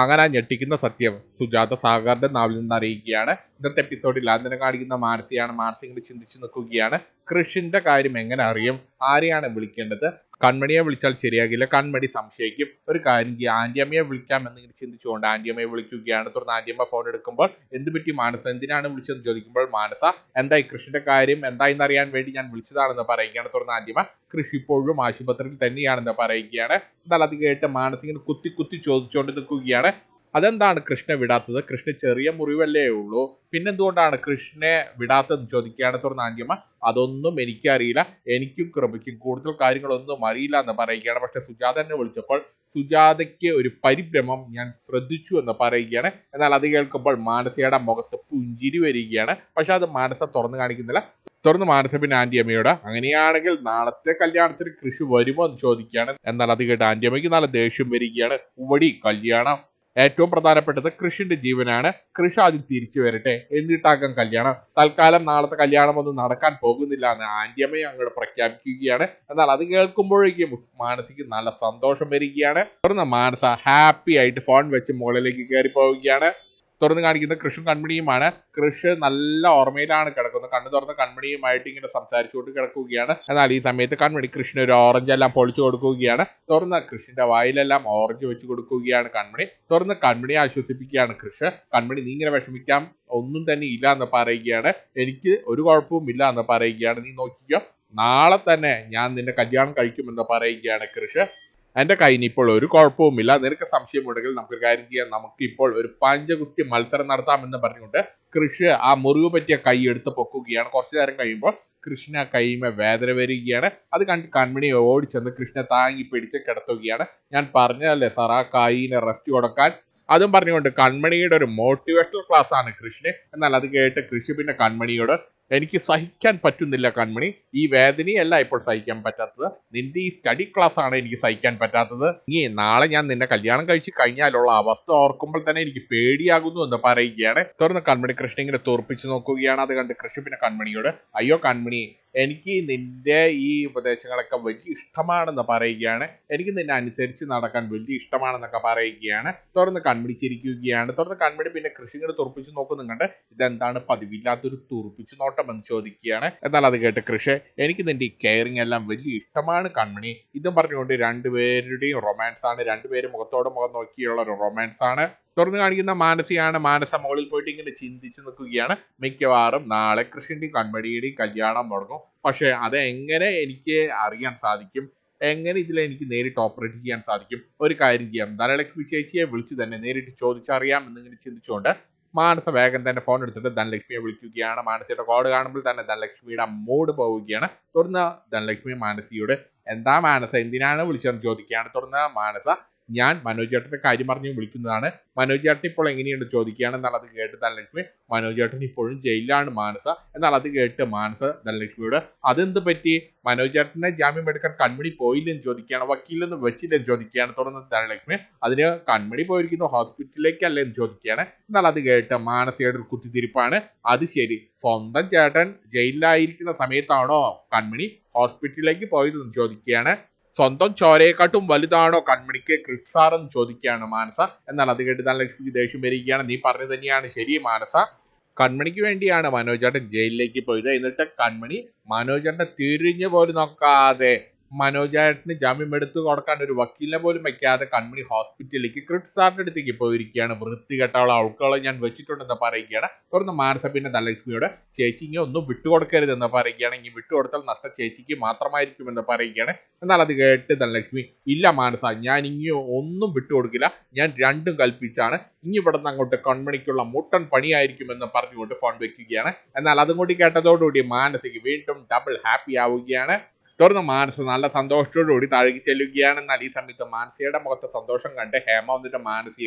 അങ്ങനെ ഞെട്ടിക്കുന്ന സത്യം സുജാത സാഗറിന്റെ നാവിൽ നിന്ന് അറിയിക്കുകയാണ്. ഇന്നത്തെ എപ്പിസോഡിൽ അതിനെ കാണിക്കുന്ന മാനസിയാണ്. മാനസി ഇങ്ങനെ ചിന്തിച്ചു നിൽക്കുകയാണ്, കൃഷിന്റെ കാര്യം എങ്ങനെ അറിയും, ആരെയാണ് വിളിക്കേണ്ടത്, കൺമണിയെ വിളിച്ചാൽ ശരിയാകില്ല, കൺമണി സംശയിക്കും, ഒരു കാര്യം ചെയ്യാം ആന്റിയമ്മയെ വിളിക്കാം എന്നിങ്ങനെ ചിന്തിച്ചുകൊണ്ട് ആന്റിയമ്മയെ വിളിക്കുകയാണ്. തുടർന്ന് ആന്റിയമ്മ ഫോൺ എടുക്കുമ്പോൾ എന്ത് പറ്റി മാനസ, എന്തിനാണ് വിളിച്ചതെന്ന് ചോദിക്കുമ്പോൾ മാനസ എന്തായി കൃഷിന്റെ കാര്യം എന്തായെന്ന് അറിയാൻ വേണ്ടി ഞാൻ വിളിച്ചതാണെന്ന് പറയുകയാണ്. തുടർന്ന് ആന്റിയമ്മ കൃഷി ഇപ്പോഴും ആശുപത്രിയിൽ തന്നെയാണെന്ന് പറയുകയാണ്. എന്നാൽ അത് കേട്ട് മാനസികന് കുത്തി കുത്തി ചോദിച്ചുകൊണ്ട് നിൽക്കുകയാണ്, അതെന്താണ് കൃഷ്ണനെ വിടാത്തത്, കൃഷ്ണ ചെറിയ മുറിവല്ലേ ഉള്ളൂ, പിന്നെന്തുകൊണ്ടാണ് കൃഷ്ണനെ വിടാത്തതെന്ന് ചോദിക്കുകയാണ്. തുടർന്ന് ആന്റിയമ്മ അതൊന്നും എനിക്കറിയില്ല, എനിക്കും കൃപയ്ക്കും കൂടുതൽ കാര്യങ്ങളൊന്നും അറിയില്ല എന്ന് പറയുകയാണ്. പക്ഷെ സുജാത എന്നെ വിളിച്ചപ്പോൾ സുജാതയ്ക്ക് ഒരു പരിഭ്രമം ഞാൻ ശ്രദ്ധിച്ചു എന്ന് പറയുകയാണ്. എന്നാൽ അത് കേൾക്കുമ്പോൾ മാനസയുടെ മുഖത്ത് പുഞ്ചിരി വരികയാണ്. പക്ഷെ അത് മാനസ തുറന്നു കാണിക്കുന്നില്ല. തുടർന്ന് മാനസ പിന്നെ ആന്റിയമ്മയോട് അങ്ങനെയാണെങ്കിൽ നാളത്തെ കല്യാണത്തിന് കൃഷി വരുമോ എന്ന് ചോദിക്കുകയാണ്. എന്നാൽ അത് കേട്ട് ആന്റിയമ്മയ്ക്ക് നല്ല ദേഷ്യം വരികയാണ്. ഉവടി കല്യാണം, ഏറ്റവും പ്രധാനപ്പെട്ടത് കൃഷിന്റെ ജീവനാണ്, കൃഷി ആദ്യം തിരിച്ചു വരട്ടെ എന്നിട്ടാക്കാം കല്യാണം, തൽക്കാലം നാളത്തെ കല്യാണം ഒന്നും നടക്കാൻ പോകുന്നില്ല എന്ന് ആന്റിയമ്മയെ അങ്ങോട്ട് പ്രഖ്യാപിക്കുകയാണ്. എന്നാൽ അത് കേൾക്കുമ്പോഴേക്കും മാനസിക്ക് നല്ല സന്തോഷം വരികയാണ്. തുടർന്ന് മാനസ ഹാപ്പി ആയിട്ട് ഫോൺ വെച്ച് മുകളിലേക്ക് കയറി പോവുകയാണ്. തുറന്ന് കാണിക്കുന്ന കൃഷും കൺമണിയുമാണ്. കൃഷ് നല്ല ഓർമ്മയിലാണ് കിടക്കുന്നത്. കണ്ണു തുറന്ന് കൺമണിയുമായിട്ട് ഇങ്ങനെ സംസാരിച്ചുകൊണ്ട് കിടക്കുകയാണ്. എന്നാൽ ഈ സമയത്ത് കൺമണി കൃഷ്ണന് ഒരു ഓറഞ്ച് എല്ലാം പൊളിച്ചു കൊടുക്കുകയാണ്. തുറന്ന് കൃഷിന്റെ വായിലെല്ലാം ഓറഞ്ച് വെച്ച് കൊടുക്കുകയാണ് കൺമണി. തുറന്ന് കൺമണിയെ ആശ്വസിപ്പിക്കുകയാണ് കൃഷ്. കൺമണി നീ ഇങ്ങനെ വിഷമിക്കാം ഒന്നും തന്നെ ഇല്ല എന്ന് പറയുകയാണ്, എനിക്ക് ഒരു കുഴപ്പവും ഇല്ല എന്ന് പറയുകയാണ്, നീ നോക്കിക്കോ നാളെ തന്നെ ഞാൻ നിന്നെ കല്യാണം കഴിക്കുമെന്ന് പറയുകയാണ് കൃഷ്. എൻ്റെ കയ്യിൽ ഇപ്പോൾ ഒരു കുഴപ്പവുമില്ല, നിനക്ക് സംശയമുണ്ടെങ്കിൽ നമുക്കൊരു കാര്യം ചെയ്യാം, നമുക്കിപ്പോൾ ഒരു പഞ്ചഗുസ്തി മത്സരം നടത്താമെന്ന് പറഞ്ഞുകൊണ്ട് കൃഷി ആ മുറിവ് പറ്റിയ കൈ എടുത്ത് പൊക്കുകയാണ്. കുറച്ചു നേരം കഴിയുമ്പോൾ കൃഷ്ണ കൈമ വേദന വരികയാണ്. അത് കണ്ട് കൺമണി ഓടിച്ചെന്ന് കൃഷ്ണ താങ്ങി പിടിച്ച് കിടത്തുകയാണ്. ഞാൻ പറഞ്ഞതല്ലേ സാർ ആ കൈയിനെ റെസ്റ്റ് കൊടുക്കാൻ, അതും പറഞ്ഞുകൊണ്ട് കൺമണിയുടെ ഒരു മോട്ടിവേഷണൽ ക്ലാസ് ആണ് കൃഷ്ണന്. എന്നാൽ അത് കേട്ട് കൃഷി പിന്നെ കൺമണിയോട് എനിക്ക് സഹിക്കാൻ പറ്റുന്നില്ല കൺമണി, ഈ വേദനയല്ല ഇപ്പോൾ സഹിക്കാൻ പറ്റാത്തത്, നിന്റെ ഈ സ്റ്റഡി ക്ലാസ് ആണ് എനിക്ക് സഹിക്കാൻ പറ്റാത്തത്, നീ നാളെ ഞാൻ നിന്നെ കല്യാണം കഴിച്ച് കഴിഞ്ഞാലുള്ള അവസ്ഥ ഓർക്കുമ്പോൾ തന്നെ എനിക്ക് പേടിയാകുന്നു എന്ന് പറയുകയാണ്. തുടർന്ന് കൺമണി കൃഷ്ണ ഇങ്ങനെ തോർപ്പിച്ച് നോക്കുകയാണ്. അത് കണ്ട് കൃഷ്ണ പിന്നെ കൺമണിയോട് അയ്യോ കൺമണി, എനിക്ക് നിന്റെ ഈ ഉപദേശങ്ങളൊക്കെ വലിയ ഇഷ്ടമാണെന്ന് പറയുകയാണ്, എനിക്ക് നിന്നെ അനുസരിച്ച് നടക്കാൻ വലിയ ഇഷ്ടമാണെന്നൊക്കെ പറയുകയാണ്. തുറന്ന് കൺമണി ചിരിക്കുകയാണ്. തുറന്ന് കൺമണി പിന്നെ കൃഷി ഇങ്ങനെ തുറപ്പിച്ച് നോക്കുന്നുണ്ട്, ഇതെന്താണ് പതിവില്ലാത്തൊരു തുറപ്പിച്ച് നോട്ടം എന്ന് ചോദിക്കുകയാണ്. എന്നാൽ അത് കേട്ട് കൃഷി എനിക്ക് നിന്റെ ഈ കെയറിങ് എല്ലാം വലിയ ഇഷ്ടമാണ് കൺമണി, ഇതും പറഞ്ഞുകൊണ്ട് രണ്ടുപേരുടെയും റൊമാൻസ് ആണ്, രണ്ടുപേരും മുഖത്തോട് മുഖം നോക്കിയുള്ള ഒരു റൊമാൻസ് ആണ്. തുറന്നു കാണിക്കുന്ന മാനസിയാണ്. മാനസ മുകളിൽ പോയിട്ട് ഇങ്ങനെ ചിന്തിച്ച് നിൽക്കുകയാണ്, മിക്കവാറും നാളെ കൃഷിന്റെയും കൺമണിയുടെയും കല്യാണം മുടങ്ങും, പക്ഷെ അതെങ്ങനെ എനിക്ക് അറിയാൻ സാധിക്കും, എങ്ങനെ ഇതിൽ എനിക്ക് നേരിട്ട് ഓപ്പറേറ്റ് ചെയ്യാൻ സാധിക്കും, ഒരു കാര്യം ചെയ്യാം ധനലക്ഷ്മി ചേച്ചിയെ വിളിച്ച് തന്നെ നേരിട്ട് ചോദിച്ചറിയാം എന്നിങ്ങനെ ചിന്തിച്ചുകൊണ്ട് മാനസ വേഗം തന്നെ ഫോൺ എടുത്തിട്ട് ധനലക്ഷ്മിയെ വിളിക്കുകയാണ്. മാനസയുടെ കോഡ് കാണുമ്പോൾ തന്നെ ധനലക്ഷ്മിയുടെ മൂഡ് പോവുകയാണ്. തുടർന്ന് ധനലക്ഷ്മി മാനസിയോട് എന്താ മാനസ എന്തിനാണ് വിളിച്ചതെന്ന് ചോദിക്കുകയാണ്. തുടർന്ന് മാനസ ഞാൻ മനോജ് ചേട്ടന്റെ കാര്യം പറഞ്ഞ് വിളിക്കുന്നതാണ്, മനോജ് ചേട്ടൻ ഇപ്പോൾ എങ്ങനെയുണ്ട് ചോദിക്കുകയാണ്. എന്നാൽ അത് കേട്ട് ധനലക്ഷ്മി മനോജ് ചേട്ടൻ ഇപ്പോഴും ജയിലിലാണ് മാനസ. എന്നാൽ അത് കേട്ട് മാനസ ധനലക്ഷ്മിയോട് അതെന്ത് പറ്റി, മനോജ് ചേട്ടനെ ജാമ്യം എടുക്കാൻ കൺമണി പോയില്ലെന്ന് ചോദിക്കുകയാണ്, വക്കീലൊന്നും വെച്ചില്ലെന്ന് ചോദിക്കുകയാണ്. തുടർന്ന് ധനലക്ഷ്മി അതിന് കൺമണി പോയിരിക്കുന്നു ഹോസ്പിറ്റലിലേക്കല്ലേ എന്ന് ചോദിക്കുകയാണ്. എന്നാൽ അത് കേട്ട് മാനസയുടെ ഒരു കുത്തിത്തിരിപ്പാണ്, അത് ശരി സ്വന്തം ചേട്ടൻ ജയിലിലായിരിക്കുന്ന സമയത്താണോ കൺമണി ഹോസ്പിറ്റലിലേക്ക് പോയതെന്ന് ചോദിക്കുകയാണ്. സ്വന്തം ചോരയെക്കാട്ടും വലുതാണോ കൺമണിക്ക് ക്രിസാർ എന്ന് ചോദിക്കുകയാണ് മാനസ. എന്നാൽ അത് കേട്ട് ധനലക്ഷ്മിക്ക് ദേഷ്യം വരികയാണ്, നീ പറഞ്ഞു തന്നെയാണ് ശരി മാനസ, കൺമണിക്ക് വേണ്ടിയാണ് മനോജേട്ടൻ ജയിലിലേക്ക് പോയത്, എന്നിട്ട് കൺമണി മനോജേട്ടനെ തിരിഞ്ഞു പോലും നോക്കാതെ മനോജേട്ടന് ജാമ്യം എടുത്തു കൊടുക്കാൻ ഒരു വക്കീലിനെ പോലും വയ്ക്കാതെ കൺമണി ഹോസ്പിറ്റലിലേക്ക് ക്രിസാറിന്റെ അടുത്തേക്ക് പോയിരിക്കുകയാണ്, വൃത്തികെട്ടവളെ അഴുക്കളെ ഞാൻ വെച്ചിട്ടുണ്ടെന്ന് പറയുകയാണ്. തുടർന്ന് മാനസ പിന്നെ ധനലക്ഷ്മിയോട് ചേച്ചി ഇനി ഒന്നും വിട്ടുകൊടുക്കരുതെന്ന് പറയുകയാണ്, ഇനി വിട്ടുകൊടുത്താൽ നഷ്ടം ചേച്ചിക്ക് മാത്രമായിരിക്കുമെന്ന് പറയുകയാണ്. എന്നാൽ അത് കേട്ട് ധനലക്ഷ്മി ഇല്ല മാനസ, ഞാൻ ഇനി ഒന്നും വിട്ടുകൊടുക്കില്ല, ഞാൻ രണ്ടും കൽപ്പിച്ചാണ്, ഇനി ഇവിടെ നിന്ന് അങ്ങോട്ട് കൺമണിക്കുള്ള മുട്ടൻ പണിയായിരിക്കുമെന്ന് പറഞ്ഞുകൊണ്ട് ഫോൺ വെക്കുകയാണ്. എന്നാൽ അതും കൂടി കേട്ടതോടുകൂടി മാനസിക്ക് വീണ്ടും ഡബിൾ ഹാപ്പി ആവുകയാണ്. തുടർന്ന് മാനസ നല്ല സന്തോഷത്തോടുകൂടി താഴേക്ക് ചെല്ലുകയാണ്. എന്നാൽ ഈ സമയത്ത് മാനസിയുടെ മുഖത്തെ സന്തോഷം കണ്ട് ഹേമ വന്നിട്ട്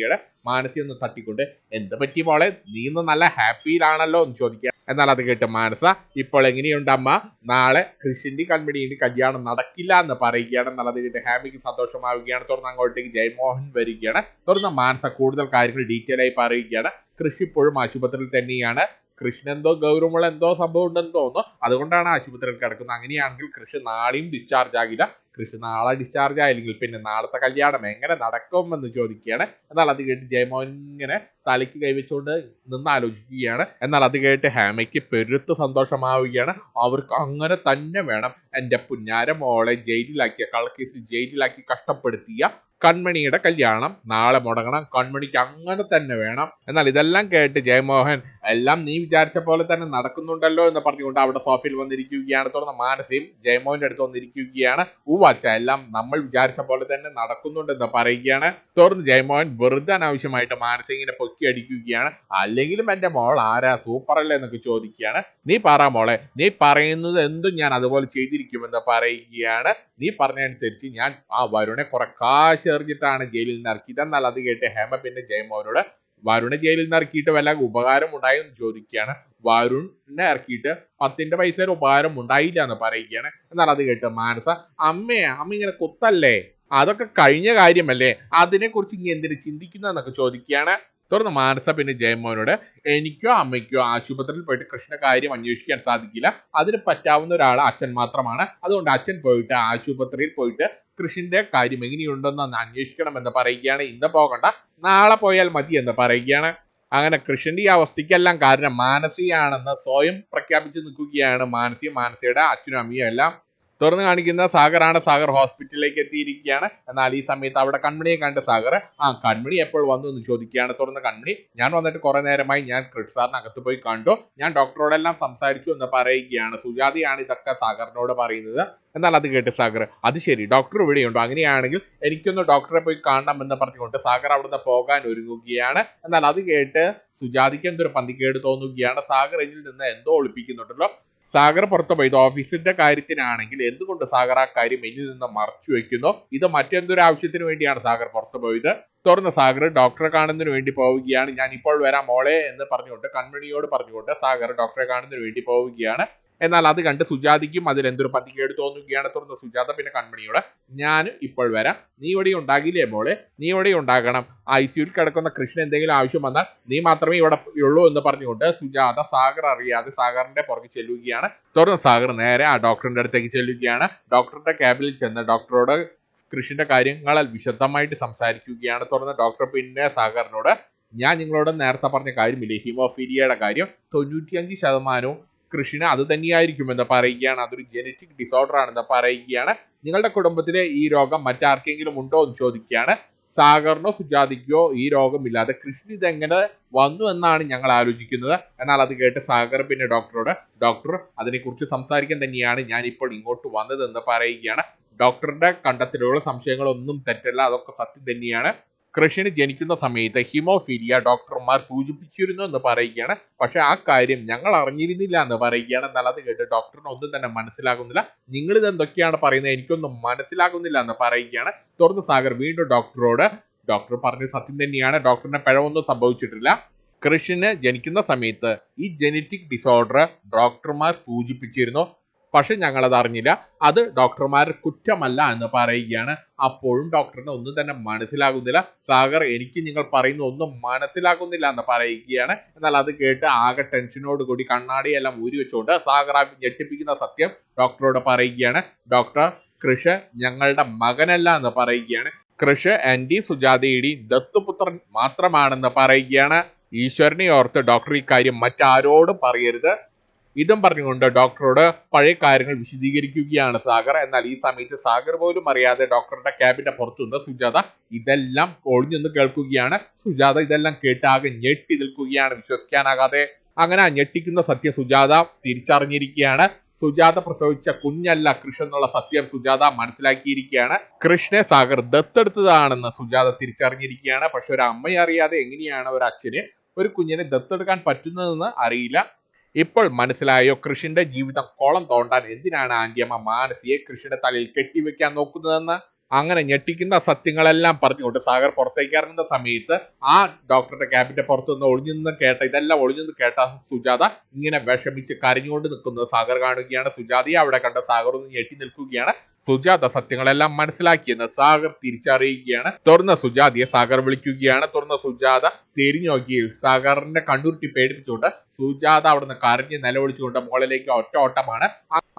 മാനസി ഒന്ന് തട്ടിക്കൊണ്ട് എന്ത് പറ്റി മോളെ, നീ ഇന്ന് നല്ല ഹാപ്പിയിലാണല്ലോ എന്ന് ചോദിക്കുക. എന്നാൽ അത് കേട്ട് മാനസ ഇപ്പോൾ എങ്ങനെയുണ്ട് അമ്മ, നാളെ കൃഷിന്റെ കൺമണിയുടെ കല്യാണം നടക്കില്ല എന്ന് പറയുകയാണ്. എന്നാൽ അത് കേട്ട് ഹാമിക്ക് സന്തോഷമാവുകയാണ്. തുടർന്ന് അങ്ങോട്ടേക്ക് ജയമോഹൻ വരികയാണ്. തുടർന്ന് മാനസ കൂടുതൽ കാര്യങ്ങൾ ഡീറ്റെയിൽ ആയി പറയുകയാണ്, കൃഷി ഇപ്പോഴും ആശുപത്രിയിൽ തന്നെയാണ്, കൃഷ്ണൻ എന്തോ ഗൗരവമുള്ള എന്തോ സംഭവം ഉണ്ടെന്ന് തോന്നുന്നു, അതുകൊണ്ടാണ് ആശുപത്രിയിൽ കിടക്കുന്നത്. അങ്ങനെയാണെങ്കിൽ കൃഷ്ണൻ നാളെയും ഡിസ്ചാർജ് ആകില്ല. കൃഷ്ണൻ നാളെ ഡിസ്ചാർജ് ആയില്ലെങ്കിൽ പിന്നെ നാളത്തെ കല്യാണം എങ്ങനെ നടക്കുമെന്ന് ചോദിക്കുകയാണ്. എന്നാൽ അത് കേട്ട് ജയമോഹൻ ഇങ്ങനെ തലയ്ക്ക് കൈവച്ചുകൊണ്ട് നിന്ന് ആലോചിക്കുകയാണ്. എന്നാൽ അത് കേട്ട് ഹേമയ്ക്ക് പെരുത്ത് സന്തോഷമാവുകയാണ്. അവർക്ക് അങ്ങനെ തന്നെ വേണം. എൻ്റെ പുന്നാര മോളെ ജയിലിലാക്കിയ, കള്ളക്കേസിൽ ജയിലിലാക്കി കഷ്ടപ്പെടുത്തിയ കൺമണിയുടെ കല്യാണം നാളെ മുടങ്ങണം. കൺമണിക്ക് അങ്ങനെ തന്നെ വേണം. എന്നാൽ ഇതെല്ലാം കേട്ട് ജയമോഹൻ എല്ലാം നീ വിചാരിച്ച പോലെ തന്നെ നടക്കുന്നുണ്ടല്ലോ എന്ന് പറഞ്ഞുകൊണ്ട് അവിടെ സോഫയിൽ വന്നിരിക്കുകയാണ്. തുടർന്ന് മാനസയും ജയമോഹന്റെ അടുത്ത് വന്നിരിക്കുകയാണ്. ഊവാച്ച, എല്ലാം നമ്മൾ വിചാരിച്ച പോലെ തന്നെ നടക്കുന്നുണ്ടെന്ന് പറയുകയാണ്. തുടർന്ന് ജയമോഹൻ വെറുതെ അനാവശ്യമായിട്ട് മാനസ ഇങ്ങനെ പൊക്കി അടിക്കുകയാണ്. അല്ലെങ്കിലും എൻ്റെ മോൾ ആരാ, സൂപ്പർ അല്ലേ എന്നൊക്കെ ചോദിക്കുകയാണ്. നീ പറ മോളെ, നീ പറയുന്നത് എന്തും ഞാൻ അതുപോലെ ചെയ്തിരിക്കുമെന്ന് പറയുകയാണ്. നീ പറഞ്ഞതനുസരിച്ച് ഞാൻ ആ വരുണെ കുറെ കാശ് എറിഞ്ഞിട്ടാണ് ജയിലിൽ നിന്ന് ഇറക്കിയത്. എന്നാൽ അത് കേട്ട് ഹേമ പിന്നെ ജയമോഹനോട് വരുണെ ജയിലിൽ നിന്ന് ഇറക്കിയിട്ട് വല്ല ഉപകാരം ഉണ്ടായെന്ന് ചോദിക്കുകയാണ്. വരുണിനെ ഇറക്കിയിട്ട് 10 പൈസയുടെ ഉപകാരം ഉണ്ടായില്ല എന്ന് പറയുകയാണ്. എന്നാൽ അത് കേട്ട് മാനസ, അമ്മ ഇങ്ങനെ കുത്തല്ലേ, അതൊക്കെ കഴിഞ്ഞ കാര്യമല്ലേ, അതിനെ കുറിച്ച് ഇനി എന്തിനു ചിന്തിക്കുന്നു എന്നൊക്കെ ചോദിക്കുകയാണ്. തുടർന്ന് മാനസ പിന്നെ ജയമോഹനോട്, എനിക്കോ അമ്മയ്ക്കോ ആശുപത്രിയിൽ പോയിട്ട് കൃഷ്ണ കാര്യം അന്വേഷിക്കാൻ സാധിക്കില്ല. അതിന് പറ്റാവുന്ന ഒരാൾ അച്ഛൻ മാത്രമാണ്. അതുകൊണ്ട് അച്ഛൻ പോയിട്ട് ആശുപത്രിയിൽ പോയിട്ട് കൃഷിന്റെ കാര്യം എങ്ങനെയുണ്ടെന്ന് അന്വേഷിക്കണമെന്ന് പറയുകയാണ്. ഇന്ന് പോകണ്ട, നാളെ പോയാൽ മതി എന്ന് പറയുകയാണ്. അങ്ങനെ കൃഷ്ണന്റെ ഈ അവസ്ഥയ്ക്കെല്ലാം കാരണം മാനസിയാണെന്ന് സ്വയം പ്രഖ്യാപിച്ചു നിൽക്കുകയാണ് മാനസയുടെ അച്ഛനും അമ്മയും എല്ലാം. തുറന്നു കാണിക്കുന്ന സാഗറാണ്. സാഗർ ഹോസ്പിറ്റലിലേക്ക് എത്തിയിരിക്കുകയാണ്. എന്നാൽ ഈ സമയത്ത് അവിടെ കൺമണിയെ കണ്ട് സാഗർ, കൺമണി എപ്പോൾ വന്നു എന്ന് ചോദിക്കുകയാണ്. തുറന്ന് കൺമണി, ഞാൻ വന്നിട്ട് കുറെ നേരമായി, ഞാൻ ക്രിഡ് സാറിന് അകത്ത് പോയി കണ്ടു, ഞാൻ ഡോക്ടറോടെല്ലാം സംസാരിച്ചു എന്ന് പറയുകയാണ്. സുജാതയാണ് ഇതൊക്കെ സാഗറിനോട് പറയുന്നത്. എന്നാൽ അത് കേട്ട് സാഗർ, അത് ശരി, ഡോക്ടർ ഇവിടെയുണ്ടോ, അങ്ങനെയാണെങ്കിൽ എനിക്കൊന്ന് ഡോക്ടറെ പോയി കാണണം എന്ന് പറഞ്ഞുകൊണ്ട് സാഗർ അവിടുന്ന് പോകാൻ ഒരുങ്ങുകയാണ്. എന്നാൽ അത് കേട്ട് സുജാതയ്ക്ക് എന്തൊരു പന്തിക്കേട് തോന്നുകയാണ്. സാഗർ ഇതിൽ നിന്ന് എന്തോ ഒളിപ്പിക്കുന്നുണ്ടല്ലോ. സാഗർ പുറത്തു പോയത് ഓഫീസിന്റെ കാര്യത്തിനാണെങ്കിൽ എന്തുകൊണ്ട് സാഗർ ആ കാര്യം എന്നിൽ നിന്ന് മറച്ചു വെക്കുന്നു? ഇത് മറ്റെന്തൊരു ആവശ്യത്തിന് വേണ്ടിയാണ് സാഗർ പുറത്തു പോയത്? തുറന്ന് സാഗർ ഡോക്ടറെ കാണുന്നതിന് വേണ്ടി പോവുകയാണ്. ഞാൻ ഇപ്പോൾ വരാം മോളെ എന്ന് പറഞ്ഞുകൊണ്ട് കൺമണിയോട് പറഞ്ഞുകൊണ്ട് സാഗർ ഡോക്ടറെ കാണുന്നതിന് വേണ്ടി പോവുകയാണ്. എന്നാൽ അത് കണ്ട് സുജാതയ്ക്കും അതിൽ എന്തൊരു പന്തികേട് തോന്നുകയാണ്. തുറന്ന് സുജാത പിന്നെ കൺമണിയോട്, ഞാൻ ഇപ്പോൾ വരാം, നീ ഇവിടെ ഉണ്ടാകില്ലേ മോളെ, നീ ഇവിടെ ഉണ്ടാകണം, ICUയിൽ കിടക്കുന്ന കൃഷ്ണൻ എന്തെങ്കിലും ആവശ്യം വന്നാൽ നീ മാത്രമേ ഇവിടെ ഉള്ളൂ എന്ന് പറഞ്ഞുകൊണ്ട് സുജാത സാഗർ അറിയാതെ സാഗറിന്റെ പുറകെ ചെല്ലുകയാണ്. തുറന്ന് സാഗർ നേരെ ആ ഡോക്ടറിന്റെ അടുത്തേക്ക് ചെല്ലുകയാണ്. ഡോക്ടറുടെ ക്യാബിനിൽ ചെന്ന് ഡോക്ടറോട് കൃഷിന്റെ കാര്യങ്ങളിൽ വിശദമായിട്ട് സംസാരിക്കുകയാണ്. തുറന്ന് ഡോക്ടർ പിന്നെ സാഗറിനോട്, ഞാൻ നിങ്ങളോട് നേരത്തെ പറഞ്ഞ കാര്യമില്ലേ, ഹീമോഫീലിയയുടെ കാര്യം, 95% കൃഷിന് അത് തന്നെയായിരിക്കുമെന്ന് പറയുകയാണ്. അതൊരു ജനറ്റിക് ഡിസോർഡർ ആണെന്ന് പറയുകയാണ്. നിങ്ങളുടെ കുടുംബത്തിലെ ഈ രോഗം മറ്റാർക്കെങ്കിലും ഉണ്ടോ എന്ന് ചോദിക്കുകയാണ്. സാഗറിനോ സുജാതയ്ക്കോ ഈ രോഗമില്ലാതെ കൃഷ്ണൻ ഇതെങ്ങനെ വന്നു എന്നാണ് ഞങ്ങൾ ആലോചിക്കുന്നത്. എന്നാൽ അത് കേട്ട് സാഗർ പിന്നെ ഡോക്ടറോട്, ഡോക്ടർ അതിനെക്കുറിച്ച് സംസാരിക്കാൻ തന്നെയാണ് ഞാൻ ഇപ്പോൾ ഇങ്ങോട്ട് വന്നതെന്ന് പറയുകയാണ്. ഡോക്ടറുടെ കണ്ടെത്തലുള്ള സംശയങ്ങളൊന്നും തെറ്റല്ല, അതൊക്കെ സത്യം തന്നെയാണ്. കൃഷിന് ജനിക്കുന്ന സമയത്ത് ഹീമോഫീലിയ ഡോക്ടർമാർ സൂചിപ്പിച്ചിരുന്നു എന്ന് പറയുകയാണ്. പക്ഷെ ആ കാര്യം ഞങ്ങൾ അറിഞ്ഞിരുന്നില്ല എന്ന് പറയുകയാണ്. എന്നാൽ അത് കേട്ട് ഡോക്ടറിന് ഒന്നും തന്നെ മനസ്സിലാകുന്നില്ല. നിങ്ങൾ ഇത് എന്തൊക്കെയാണ് പറയുന്നത്, എനിക്കൊന്നും മനസ്സിലാകുന്നില്ല എന്ന് പറയുകയാണ്. തുടർന്ന് സാഗർ വീണ്ടും ഡോക്ടറോട്, ഡോക്ടർ പറഞ്ഞത് സത്യം തന്നെയാണ്, ഡോക്ടറിന് പിഴവൊന്നും സംഭവിച്ചിട്ടില്ല. കൃഷിന് ജനിക്കുന്ന സമയത്ത് ഈ ജനറ്റിക് ഡിസോർഡർ ഡോക്ടർമാർ സൂചിപ്പിച്ചിരുന്നു, പക്ഷെ ഞങ്ങളത് അറിഞ്ഞില്ല, അത് ഡോക്ടർമാരുടെ കുറ്റമല്ല എന്ന് പറയുകയാണ്. അപ്പോഴും ഡോക്ടറിന് ഒന്നും തന്നെ മനസ്സിലാകുന്നില്ല. സാഗർ, എനിക്ക് നിങ്ങൾ പറയുന്ന ഒന്നും മനസ്സിലാകുന്നില്ല എന്ന് പറയുകയാണ്. എന്നാൽ അത് കേട്ട് ആകെ ടെൻഷനോട് കൂടി കണ്ണാടിയെല്ലാം ഊരി വെച്ചുകൊണ്ട് സാഗർ ഞെട്ടിപ്പിക്കുന്ന സത്യം ഡോക്ടറോട് പറയുകയാണ്. ഡോക്ടർ, കൃഷ് ഞങ്ങളുടെ മകനല്ല എന്ന് പറയുകയാണ്. കൃഷ് ആന്റി സുജാതയുടെയും ദത്തുപുത്രൻ മാത്രമാണെന്ന് പറയുകയാണ്. ഈശ്വരനെ ഓർത്ത് ഡോക്ടർ ഈ കാര്യം മറ്റാരോടും പറയരുത്. ഇതും പറഞ്ഞുകൊണ്ട് ഡോക്ടറോട് പഴയ കാര്യങ്ങൾ വിശദീകരിക്കുകയാണ് സാഗർ. എന്നാൽ ഈ സമയത്ത് സാഗർ പോലും അറിയാതെ ഡോക്ടറുടെ ക്യാബിന്റെ പുറത്തുനിന്ന് സുജാത ഇതെല്ലാം ഒളിഞ്ഞൊന്ന് കേൾക്കുകയാണ്. സുജാത ഇതെല്ലാം കേട്ടാകെ ഞെട്ടി നിൽക്കുകയാണ്, വിശ്വസിക്കാനാകാതെ. അങ്ങനെ ആ ഞെട്ടിക്കുന്ന സത്യം സുജാത തിരിച്ചറിഞ്ഞിരിക്കുകയാണ്. സുജാത പ്രസവിച്ച കുഞ്ഞല്ല കൃഷ് എന്നുള്ള സത്യം സുജാത മനസ്സിലാക്കിയിരിക്കുകയാണ്. കൃഷ്ണനെ സാഗർ ദത്തെടുത്തതാണെന്ന് സുജാത തിരിച്ചറിഞ്ഞിരിക്കുകയാണ്. പക്ഷെ ഒരു അമ്മയെ അറിയാതെ എങ്ങനെയാണ് ഒരു അച്ഛന് ഒരു കുഞ്ഞിനെ ദത്തെടുക്കാൻ പറ്റുന്നതെന്ന് അറിയില്ല. ഇപ്പോൾ മനസ്സിലായോ കൃഷിന്റെ ജീവിതം കോളം തോണ്ടാൻ എന്തിനാണ് ആന്റിയമ്മ മാനസിയെ കൃഷിയുടെ തലയിൽ കെട്ടിവെക്കാൻ നോക്കുന്നതെന്ന്? അങ്ങനെ ഞെട്ടിക്കുന്ന സത്യങ്ങളെല്ലാം പറഞ്ഞുകൊണ്ട് സാഗർ പുറത്തേക്ക് ഇറങ്ങുന്ന സമയത്ത് ആ ഡോക്ടറുടെ ക്യാബിന്റെ പുറത്തു നിന്ന് ഒളിഞ്ഞു നിന്ന് കേട്ട ഇതെല്ലാം ഒളിഞ്ഞു നിന്ന് കേട്ട സുജാത ഇങ്ങനെ വിഷമിച്ച് കരഞ്ഞുകൊണ്ട് നിൽക്കുന്നത് സാഗർ കാണുകയാണ്. സുജാതയെ അവിടെ കണ്ട സാഗർ ഒന്ന് ഞെട്ടി നിൽക്കുകയാണ്. സുജാത സത്യങ്ങളെല്ലാം മനസ്സിലാക്കിയെന്ന് സാഗർ തിരിച്ചറിയുകയാണ്. തുറന്ന സുജാതയെ സാഗർ വിളിക്കുകയാണ്. തുറന്ന സുജാത തിരിഞ്ഞു നോക്കി സാഗറിന്റെ കണ്ണുരുട്ടി പേടിപ്പിച്ചുകൊണ്ട് സുജാത അവിടുന്ന് കരഞ്ഞ് നിലവിളിച്ചുകൊണ്ട് മുകളിലേക്ക് ഒറ്റ ഓട്ടമാണ്.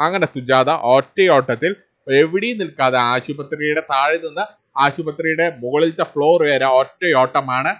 അങ്ങനെ സുജാത ഒറ്റയോട്ടത്തിൽ എവിടെയും നിൽക്കാതെ ആശുപത്രിയുടെ താഴെ നിന്ന് ആശുപത്രിയുടെ മുകളിലത്തെ ഫ്ലോർ വരെ ഒറ്റയോട്ടമാണ്.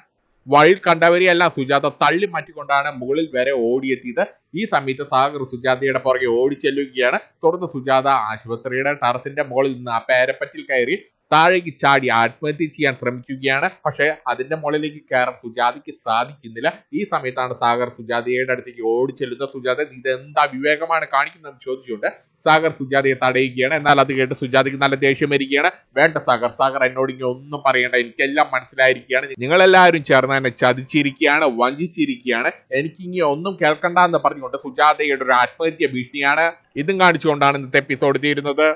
വഴിയിൽ കണ്ടവരെയെല്ലാം സുജാത തള്ളി മാറ്റിക്കൊണ്ടാണ് മുകളിൽ വരെ ഓടിയെത്തിയത്. ഈ സമയത്ത് സാഗർ സുജാതയുടെ പുറകെ ഓടിച്ചെല്ലുകയാണ്. തുടർന്ന് സുജാത ആശുപത്രിയുടെ ടെറസിന്റെ മുകളിൽ നിന്ന് ആ പേരപ്പറ്റിൽ കയറി താഴേക്ക് ചാടി ആത്മഹത്യ ചെയ്യാൻ ശ്രമിക്കുകയാണ്. പക്ഷെ അതിന്റെ മുകളിലേക്ക് കയറാൻ സുജാതയ്ക്ക് സാധിക്കുന്നില്ല. ഈ സമയത്താണ് സാഗർ സുജാതയുടെ അടുത്തേക്ക് ഓടിച്ചെല്ലുന്നത്. സുജാത ഇതെന്താ വിവേകമാണ് കാണിക്കുന്നതെന്ന് ചോദിച്ചുകൊണ്ട് സാഗർ സുജാതയെ തടയുകയാണ്. എന്നാൽ അത് കേട്ട് സുജാതയ്ക്ക് നല്ല ദേഷ്യം വരികയാണ്. വേണ്ട സാഗർ എന്നോട് ഇങ്ങനെ ഒന്നും പറയണ്ട, എനിക്കെല്ലാം മനസ്സിലായിരിക്കുകയാണ്. നിങ്ങളെല്ലാവരും ചേർന്ന് എന്നെ ചതിച്ചിരിക്കുകയാണ്, വഞ്ചിച്ചിരിക്കുകയാണ്, എനിക്കിങ്ങനെ ഒന്നും കേൾക്കണ്ട എന്ന് പറഞ്ഞുകൊണ്ട് സുജാതയുടെ ഒരു ആത്മഹത്യ ഭീഷണിയാണ്. ഇതും കാണിച്ചുകൊണ്ടാണ് ഇന്നത്തെ എപ്പിസോഡ് തീരുന്നത്.